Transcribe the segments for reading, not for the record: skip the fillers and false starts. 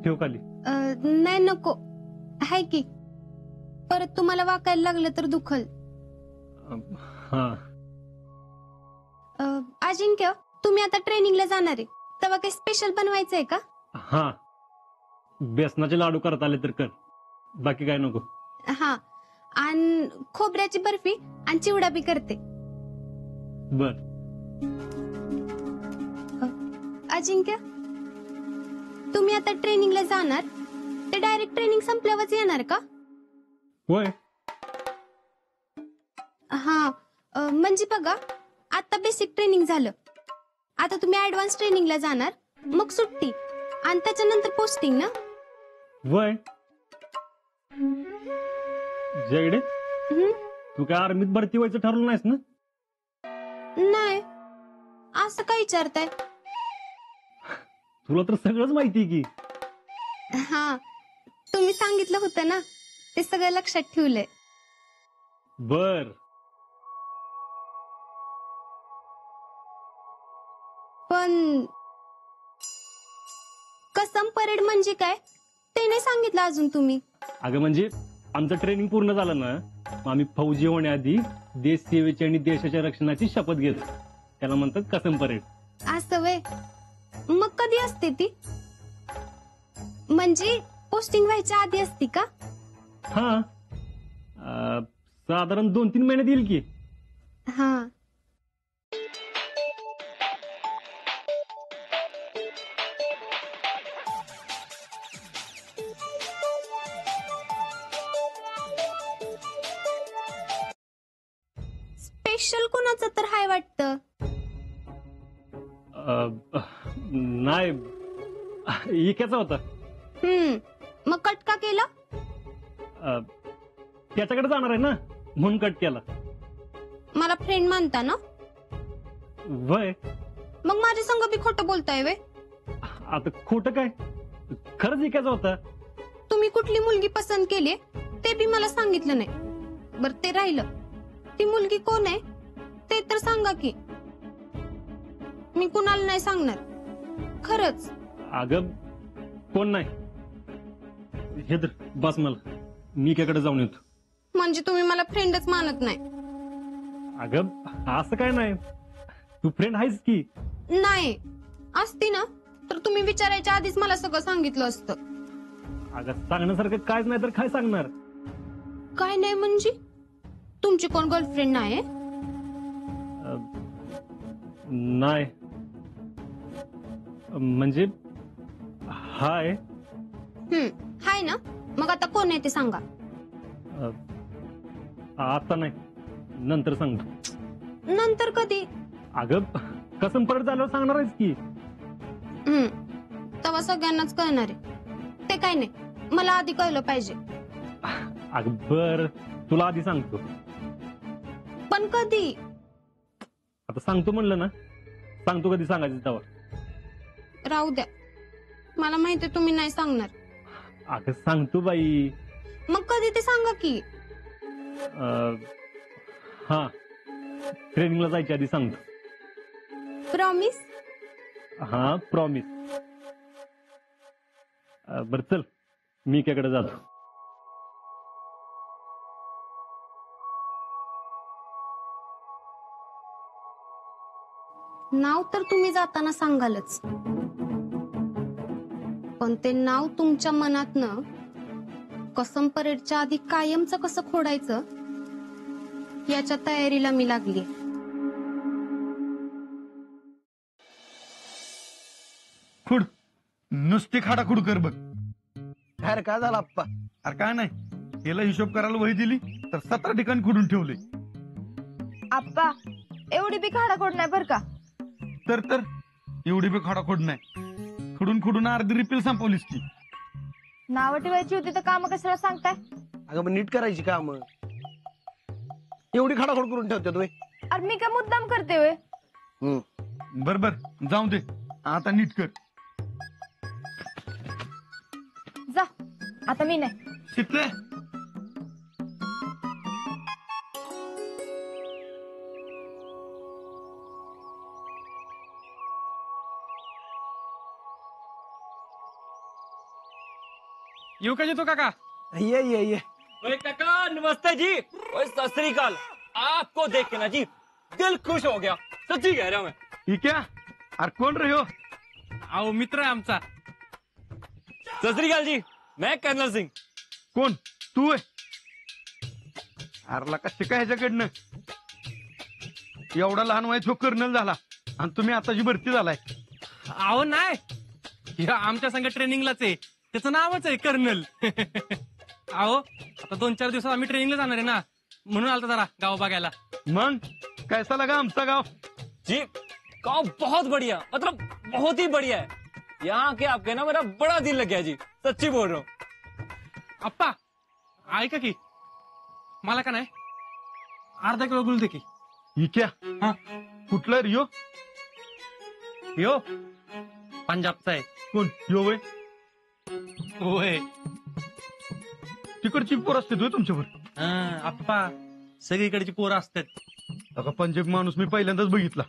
ठेव खाली. नाही नको, हाय की. परत तुम्हाला वाकायला लागलं तर दुखल. हा. अजिंक्य, तुम्ही आता ट्रेनिंगला जाणार आहे, तेव्हा काही स्पेशल बनवायचंय का? हा, बेसनाचे लाडू करता आले तर कर, बाकी काय नको. हा, आणि खोबऱ्याची बर्फी आणि चिवडा बी करते. बर. अजिंक्य, तुम्ही आता ट्रेनिंगला जाणार, ते डायरेक्ट ट्रेनिंग संपल्यावरच येणार का? होय. हा, म्हणजे बघा, आता बेसिक ट्रेनिंग झालं, आता तुम्ही ऍडव्हान्स ट्रेनिंगला जाणार, मग सुट्टी आणि त्याच्यानंतर पोस्टिंग ना? वय जयडे, तू काय आर्मीत भरती व्हायचं ठरवलं नाहीस ना? नाही, असं काय विचारताय? तुला तर सगळंच माहिती की. हा, तुम्ही सांगितलं होतं ना, ते सगळं लक्षात ठेवलंय. बर. पण कसम परेड म्हणजे काय ते नाही सांगितलं अजून तुम्ही. अगं म्हणजे आमचं ट्रेनिंग पूर्ण झालं ना, मग आम्ही फौजी होण्याआधी देश सेवेची आणि देशाच्या रक्षणाची शपथ घेतो, त्याला म्हणतात कसम परेड. असं वे, मग कधी असते ती? म्हणजे पोस्टिंग व्हायच्या आधी असती का? हा, साधारण 2-3 महिन्यात येईल की. हा. स्पेशल कोणाचं तर हाय वाटतं. नाही, इक्याचा होता. मग कट का केला? त्याच्याकडे जाणार आहे ना, म्हणून कट केला. मला फ्रेंड मानता ना? वय. मग माझ्या संग बी खोटं बोलताय वे? आता खोटं काय, खरंच इक्याचा होता. तुम्ही कुठली मुलगी पसंत केली ते बी मला सांगितलं नाही. बर, ते राहिलं, ती मुलगी कोण आहे ते तर सांगा की. मी कुणाला नाही सांगणार, खरंच. अगं कोण नाही, हे तर बस, मला मी इक्याकडे जाऊन येतो. म्हणजे तुम्ही मला फ्रेंडच मानत नाही? अगं असं काय नाही, तू फ्रेंड आहेस की. नाही, असती ना तर तुम्ही विचारायच्या आधीच मला सगळं सांगितलं असतं. अगं सांगण्यासारखं कायच नाही तर काय सांगणार. काय नाही म्हणजे? तुमची कोण गर्लफ्रेंड नाही? नाही, म्हणजे हाय. हाय ना, मग आता कोण आहे ते सांगा. आता नाही, नंतर सांगतो. नंतर कधी? अगं कसम परत झाल्यावर सांगणार आहेस की. तेव्हा सगळ्यांनाच कळणार आहे. ते काय नाही, मला आधी कळलं पाहिजे. अगं बर, तुला आधी सांगतो. पण कधी? आता सांगतो म्हणलं ना, सांगतो कधी सांगायचं तेव्हा. राहू द्या, मला माहितीये तुम्ही नाही सांगणार. अगं सांगतो बाई. मग कधी ते सांगा की. हा, ट्रेनिंगला जायच्या आधी सांगतो. प्रॉमिस? हा, प्रॉमिस. बर चल, मी इक्याकडे जातो. नाव तर तुम्ही जाताना सांगालच, पण ते नाव तुमच्या मनातनं कसम परेडच्या आधी कायमचं कसं खोडायचं याच्या तयारीला मी लागली. खुड, नुसती खाडाखुड कर बघ. अरे काय झालं आप्पा? अरे काय नाही, याला हिशोब करायला वही दिली तर 17 ठिकाणी खुडून ठेवले. आप्पा, एवढी बी खाडाखोड नाही बर का. तर एवढी बी खाडाखोड नाही, खुडून खुडून अर्धी रिपील संपवलीस की. नावं ठेवायची होती तर काम कशाला सांगताय? अगं पण नीट करायची काम, एवढी खडाखोड करून ठेवते तुम्ही. अरे मी काय मुद्दाम करते वे? बर बर, जाऊ दे, आता नीट कर. जा, आता मी नाही. शिकले. येऊ का येतो काका? ये ये ये ओए काका नमस्ते जी। ओए सत श्री अकाल। आपको देख के ना जी दिल खुश हो गया, सच्ची कह रहा हूं मैं। ही क्या? अरे कोण रे हो? अहो मित्र आहे आमचा. सत श्री अकाल जी, मैं कर्नल सिंह। कोण तू आहे? अरला का शिका ह्याच्याकडनं एवढा लहान वयात हो कर्नल झाला आणि तुम्ही आताची भरती झालाय. अहो नाही, ह्यो आमच्या संग ट्रेनिंगलाच आहे, त्याचं नावच आहे कर्नल. अहो आता 2-4 दिवसात आम्ही ट्रेनिंगला जाणार आहे ना, म्हणून आलता जरा गाव बघायला. मग कैसा लगा आमचा गाव? जी गाँव बहुत बढ़िया, मतलब बहुत ही बढ़िया है। यहाँ के आपके ना मेरा बड़ा दिल लग गया जी, सच्ची बोल रहा हूँ। आप्पा ऐका की, मला का नाही अर्धा किलो गुळ दे की. ही क्या? हा कुठला रियो? यो पंजाबचा आहे. कोण यो वय? होय. तिकडची पोर असते तुझ्या तुमच्यावर? आप्पा सगळीकडची पोरं असतात. अगं पंजाब माणूस मी पहिल्यांदाच बघितला.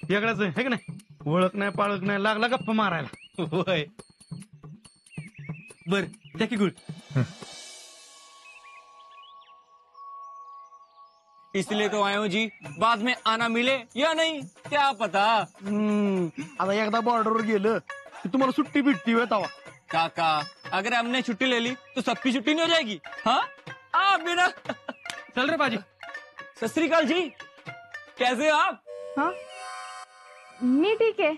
वेगळाच आहे है का नाही? ओळख नाही पाळख नाही, लागला गप्पा मारायला. होय. बर त्या की गुळ. इसलिए तो आए हूँ जी, बाद में आना मिले या नहीं क्या पता। आता एकदा बॉर्डरवर गेलं की तुम्हाला सुट्टी भेटती वेळ तवा. काका अगर हमने छुट्टी ले ली तो सबकी छुट्टी नहीं हो जाएगी? हाँ आप भी ना। चल रे बाजी. सत श्री अकाल जी, कैसे हो आप? हा मी ठीक आहे.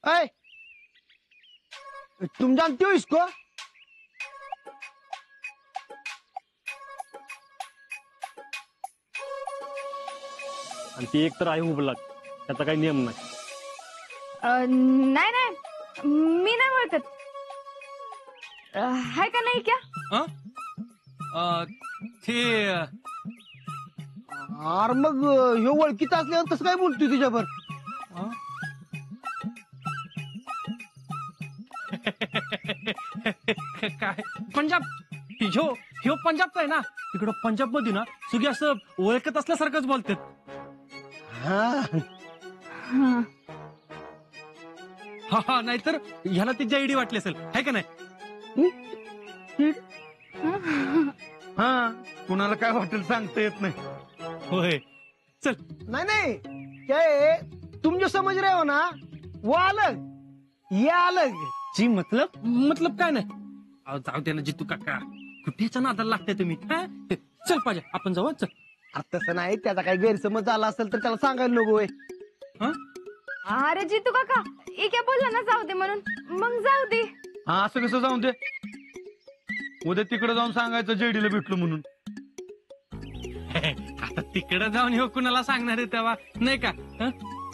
ऐ तुम जानते हो इसको? आणि ती एक तर आहे हुबलाक, त्याचा काही नियम नाही. नाही नाही मी नाही ओळखत. हाय का नाही क्या? ते अरे मग ह्यो ओळखीचा असल्यावर कसं काय बोलतोय तुझ्यावर? काय पंजाब ह्यो ह्यो पंजाबचा आहे ना. तिकडं पंजाब मध्ये ना सगळी असं ओळखत असल्यासारखंच बोलतात. हा हा. हा हा नाहीतर ह्याला ती जाईडी वाटली असेल है का नाही. हा कुणाला काय वाटेल सांगता येत नाही. होय. चल. नहीं नहीं क्या है, तुम जो समझ रहे हो ना वो अलग ये अलग. जी मतलब काय नाही. अहो, जाऊ दे ना जितू काका, कुठेच्या नादाला लागताय तुम्ही. हा? चल पाहिजे आपण जाऊ. चल. आता तसं नाही, त्याचा काही गैरसमज झाला असेल तर त्याला सांगायला नको होय. हा अरे जीतू काका क्या बोलला ना जाऊ दे म्हणून, मग जाऊ दे. हा असं कसं जाऊन दे? उद्या तिकडे जाऊन सांगायचं जेडीला भेटलो म्हणून. आता तिकडे जाऊन ह्यो कुणाला सांगणार आहे तेव्हा नाही का. हा?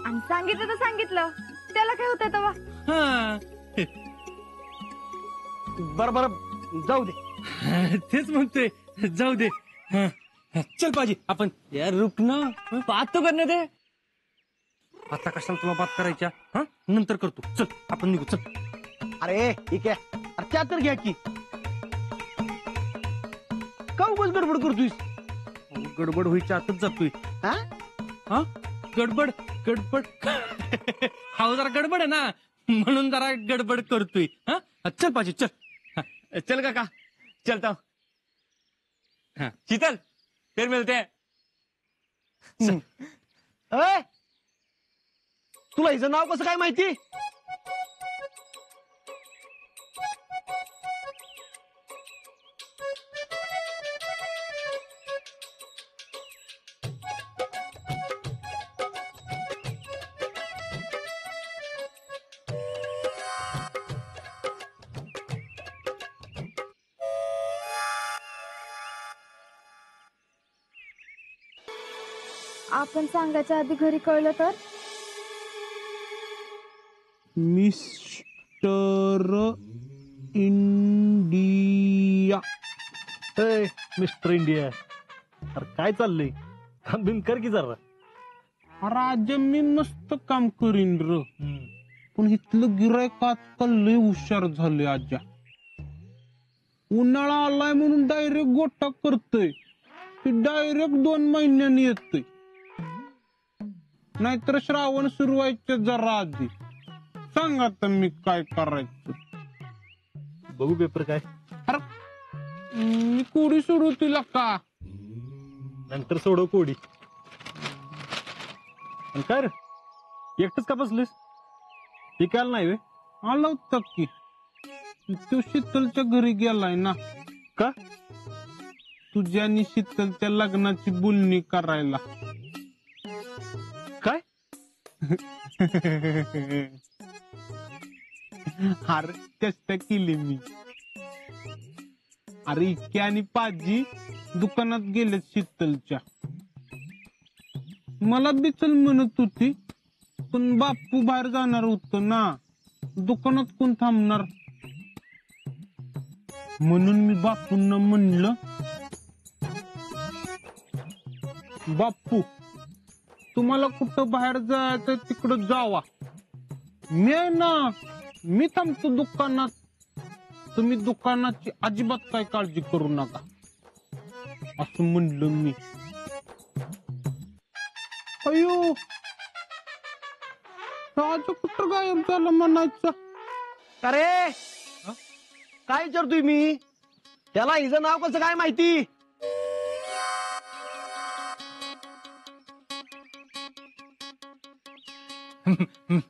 आणि सांगितलं तर सांगितलं, त्याला काय होतं तेव्हा. हा. बरं बरं जाऊ दे. तेच म्हणतोय जाऊ दे. हा. चल पाहिजे आपण. यार रुक ना, बात तो करने दे। आता कशाला तुला बात करायच्या. हा नंतर करतो. चल आपण निघू. चल. अरे ठीक आहे, अरे त्या तर घ्या की. का उगाच गडबड करतोयस? गडबड व्हायच्या आतच जातोय. हा? हा गडबड गडबड. हा जरा गडबड आहे ना, म्हणून जरा गडबड करतोय. हा चल पाहिजे. चल. हा, चल काका चलता हूँ। हाँ। शीतल फिर मिलते हैं। ए, तुला हिचं नाव कसं काय माहिती? आपण सांगायच्या आधी घरी कळलं तर? Mister India. Mister India. अरे काय चाललंय, काम बिम कर की जरा. राज मी मस्त काम करीन र, पण इथलं गिरायक आजकाल लय हुशार झाले. आजा उन्हाळा आलाय म्हणून डायरेक्ट गोटा करतय, ते डायरेक्ट 2 महिन्यांनी येतय. नाहीतर श्रावण सुरू व्हायच्या जरा आधी. सांग आता मी काय करायचं. बघू पेपर काय. मी कोडी सोडू तिला का? नंतर सोडव कोडी. आणि काय रे एकटच का बसलीस? ते काल नाही वे. आला होता की तो शीतलच्या घरी गेलाय ना. का? तुझ्या आणि शीतलच्या लग्नाची बोलणी करायला. काय? अरे चेष्टा केली मी. अरे इतक्या आणि पाजी दुकानात गेले शीतलच्या. मला बी चल म्हणत होती पण बापू बाहेर जाणार होत ना. दुकानात कोण थांबणार म्हणून मी बापूंना म्हणलं बापू तुम्हाला कुठं बाहेर जायचं तिकडं जावा. मी थांबतो दुकानात. तुम्ही दुकानाची अजिबात काय काळजी करू नका असं म्हणलं मी. अयो राजा कुठं गायब झालं म्हणायचं. अरे काय विचारतोय मी? त्याला हिचं नाव कसं काय माहिती?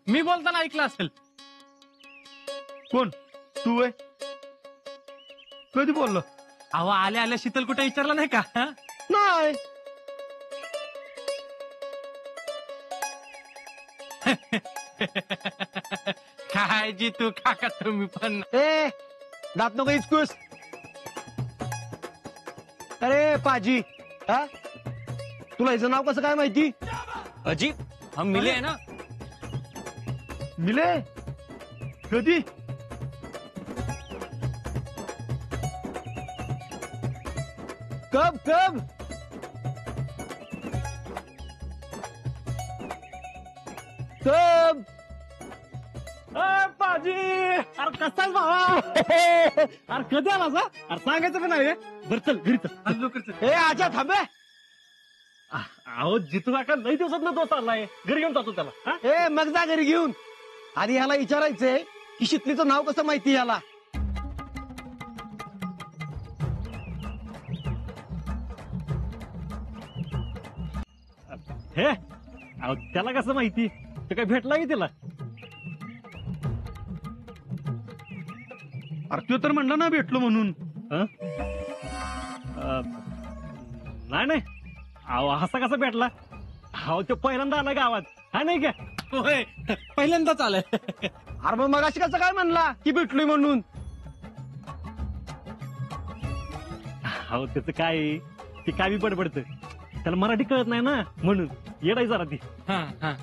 मी बोलताना ऐकलं असेल. कोण तू आहे? कधी बोललो? अहो आल्या आल्या शीतल कुठे विचारलं नाही का? हा? नाही. काय जितू काका तुम्ही पण. ए दात नको इचकूस. अरे पाजी हा तुला हिचं नाव कसं काय माहिती? अजी हम मिले हैं ना. मिले कधी? कब कब? कब? पाजी अरे कसाच भावा. अरे कधी आला सा? अरे सांगायचं पण नाही. बरं चल घरी चल. लवकर चल. ए आजा थांबे. अहो जितू काका लई दिवसात दोस्त आलाय. घरी घेऊन जातो त्याला. हा? ए मग जा घरी घेऊन. आधी ह्याला विचारायचंय की शितलीचं नाव कसं माहिती ह्याला. हे अहो त्याला कसं माहिती? ते काय भेटला की त्याला? अरे तो तर म्हणला ना भेटलो म्हणून. नाही नाही अहो असा कसा भेटला? अहो तो पहिल्यांदा आला गावात. हा नाही का? होय पहिल्यांदाच आलंय. अरे मग मगाशी कसं काय म्हणला की भेटलोय म्हणून? अहो त्याचं काय ते काय बी बडबडतं. त्याला मराठी कळत नाही ना म्हणून येडाय जरा ती. हा हा.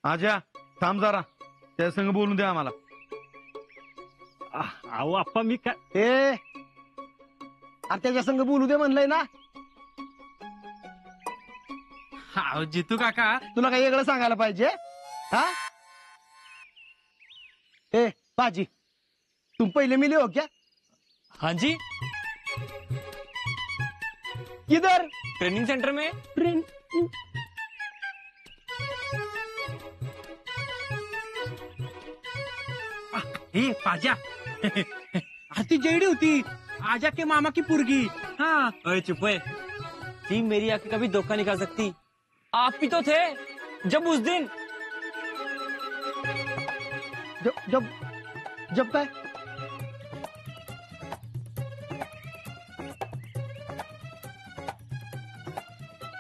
आजा थांब जरा त्या संग बोलून द्या आम्हाला. अहो आप्पा मी काय ए अरे त्याच्या संग बोलू दे म्हणलंय ना. अहो जितू काका तुला काही वेगळं सांगायला पाहिजे हा? ए पाजी तुम पहले मिले हो क्या? हाँ जी किधर? ट्रेनिंग सेंटर में. ट्रेन. हे पाजा. ती जेडी होती आजा के मामा की पुरगी. हाँ अरे चुप है. ती मेरी आंखें कभी धोखा नहीं कर सकती. आप भी तो थे जब उस दिन. जब जब जब काय?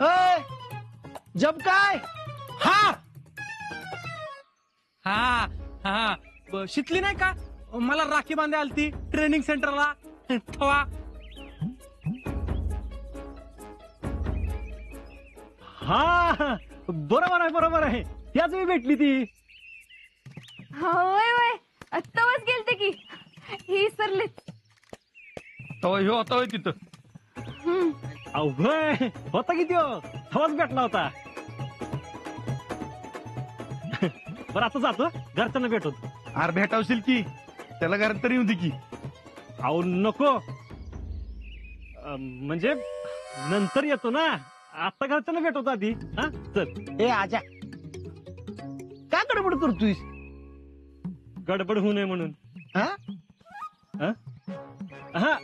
ए, जब काय? हा हा हा शिकली नाही का? मला राखी बांधे आलती ट्रेनिंग सेंटरला तेव्हा. हा बरोबर आहे त्याच मी भेटली ती. होय होय आत्ताच गेलते की ही सरले. तवा ह्यो होता होय तिथं. अवघय होता की त्यो तवाच भेटला होता. बरं आता जातो घरच्यांना भेटतो. अरे भेटावशील की त्याला घरात तरी येऊ दे की. अहो नको म्हणजे नंतर येतो ना. आता घरच्यांना भेटवतो आधी. हा चल. ए आजा काय गडबड करतोयस? गडबड होऊ नये म्हणून. हा? हा,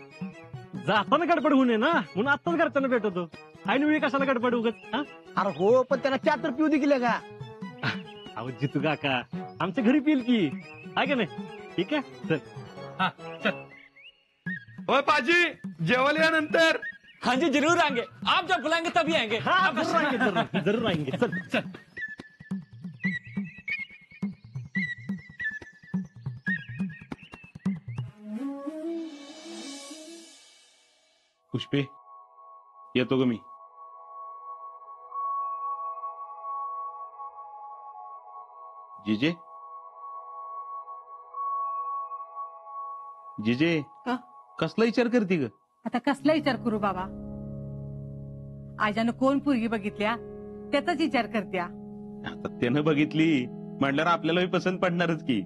जाताना गडबड होऊ नये ना म्हणून आत्ताच घरच्यांना भेटवतो. ऐन वेळी कशाला गडबड उगत. अरे हो, पण त्याला चहा तर पिऊ दे की का? अहो जितू काका आमच्या घरी पिल की, आहे का नाही? ठीक आहे चल. हा चल. ओय पाजी, जेवायला या नंतर. हाँ जी जरूर आएंगे, आप जब बुलाएंगे तभी आएंगे. हा जरूर आएंगे, जरूर आएंगे. चल चल. पुष्पे, येतो ग मी. जिजे जिजे का? कसला विचार करते ग? आता कसला विचार करू बाबा? आजानं कोण पोरगी बघितल्या त्याचाच विचार करत्या. आता त्यानं बघितली म्हटल्यावर आपल्यालाही पसंत पडणारच की.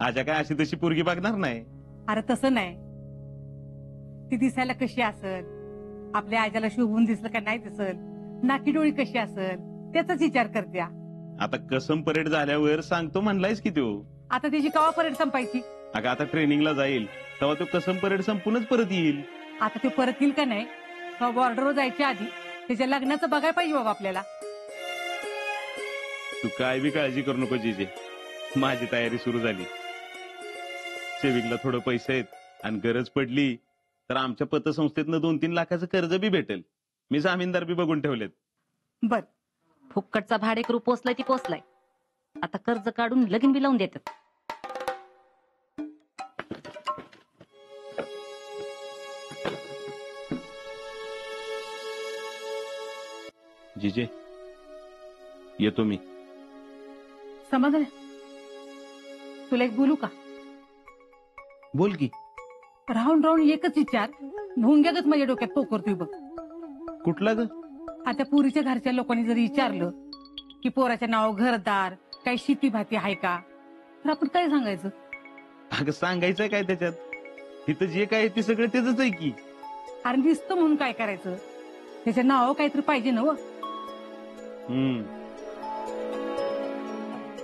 आजा काय अशी तशी पोरगी बघणार नाही. अरे तसं नाही, ती दिसायला कशी असल, आपल्या आजाला शोभून दिसलं का नाही दिसल, नाकी डोळी कशी असल त्याचाच विचार करत्या. आता कसम परेड झाल्यावर सांगतो म्हणलायस की तो. आता त्याची कवा परेड संपायची? अगं आता ट्रेनिंगला जाईल तेव्हा तो कसम परेड संपूनच परत येईल. आता ते परत येईल का नाही, बॉर्डरवर जायच्या आधी त्याच्या लग्नाचं बघायला पाहिजे बाबा आपल्याला. तू काय बी काळजी करू नको जिजे, माझी तयारी सुरू झाली. सेविंगला थोडं पैसे आहेत आणि गरज पडली तर आमच्या पतसंस्थेतनं 2-3 लाखाचं कर्ज बी भेटेल. मी जामीनदार बी बघून ठेवलेत. बर, फुक्कटचा भाडेकरू पोचलाय ती पोचलाय. आता कर्ज काढून लगीन बी लावून देतात. जिजे येतो मी. समाधान तुला एक बोलू का? बोल की. राहून राहून एकच विचार भुंग्यागत माझ्या डोक्यात पोकरतोय बघ. कुठला ग? आता पुरीच्या घरच्या लोकांनी जरी विचारलं की पोराच्या नाव घरदार काही शेती भाती आहे का, तर आपण काय सांगायचं? अगं सांगायचंय काय त्याच्यात? तिथं जे काय ते सगळं त्याच आहे की. अरे नुसतं म्हणून काय करायचं, त्याच्या नाव काहीतरी पाहिजे ना.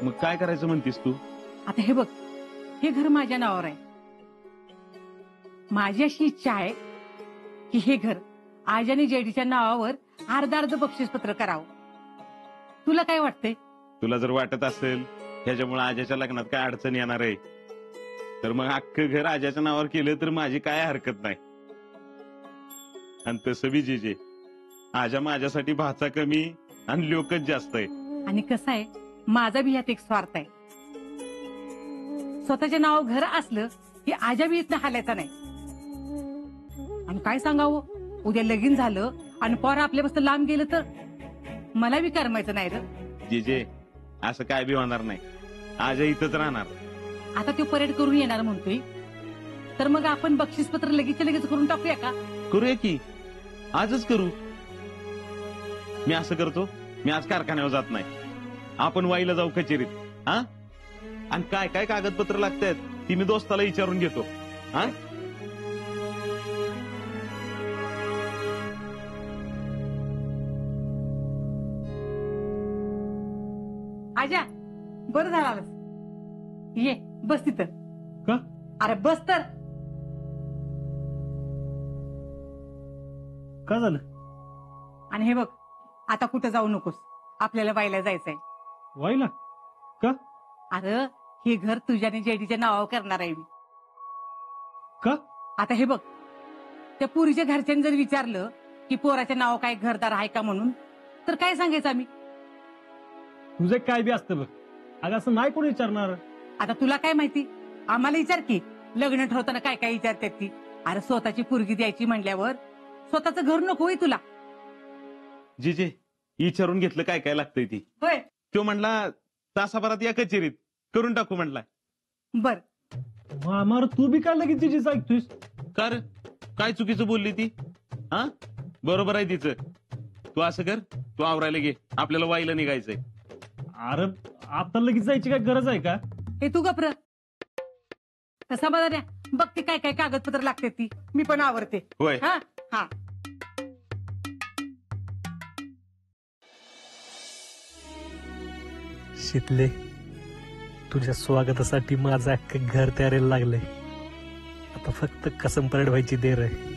मग काय करायचं म्हणतीस तू? आता हे बघ, हे घर माझ्या नावावर आहे. माझी अशी इच्छा आहे की हे घर आजाने जेडीच्या नावावर अर्ध बक्षीसपत्र करावं. तुला काय वाटतंय? तुला जर वाटत असेल ह्याच्यामुळे आजाच्या लग्नात काय अडचण येणार आहे तर मग अख्खं घर आजाच्या नावावर केलं तर माझी काय हरकत नाही. आणि तसं बी जिजे, आजा माझ्यासाठी भाचा कमी आणि लोकच जास्त आहे. आणि कसं आहे, माझा बी ह्यात एक स्वार्थ आहे. स्वतःच्या नावावर घर असलं की आजा बी इथनं हालायचा नाही. आणि काय सांगावं, उद्या लगीन झालं आणि पोर आपल्यापासून लांब गेलं तर मला बी करमायचं नाही रे. जिजे असं काय बी होणार नाही, आजा इथंच राहणार. आता तो परेड करून येणार म्हणतोय, तर मग आपण बक्षीसपत्र लगेच करून टाकूया का? करूया की, आजच करू. मी असं करतो, मी आज कारखान्यावर जात नाही, आपण वाईला जाऊ कचेरीत. हा, आणि काय काय कागदपत्र लागतात ती मी दोस्ताला विचारून घेतो. हा, आजा बरं झालं आलंस. ये बस तिथं. का? अरे बस तर. काय झालं? आणि हे बघ, आता कुठं जाऊ नकोस, आपल्याला वाईला जायचंय. वाईला? का? अरे हे घर तुझ्याने जेडीच्या नावावर करणार आहे मी. का? आता हे बघ, त्या पुरीच्या घरच्यांनी जर विचारलं की पोराच्या नाव काय घरदार आहे का म्हणून, तर काय सांगायचं आम्ही? तुझं काय बी असतं बघ. अगं असं नाही कोणी विचारणार. आता तुला काय माहिती, आम्हाला विचार की लग्न ठरवताना काय काय विचारतात ती. अरे स्वतःची पोरगी द्यायची म्हणल्यावर स्वतःचं घर नकोय तुला. जिजे विचारून घेतलं काय काय लागतंय ती. होय, तो म्हणला तासाभरात या कचेरीत करून टाकू म्हणला. बर. मामार तू बी काय लगेच तिचीच ऐकतोयस? कर, काय चुकीचं बोलली ती? हा, बरोबर आहे तिचं. तू असं कर, तू आवरायला घे, आपल्याला वाईला निघायचंय. अरे आता लगेच जायची काय गरज आहे का? हे तू गप्र. तसा बघा बघ ते काय काय कागदपत्र लागते ती, मी पण आवरते. होय. हा हा. शितले, तुझ्या स्वागतासाठी माझं अख्खं घर तयारीला लागलंय. आता फक्त कसम परेड व्हायची देर आहे.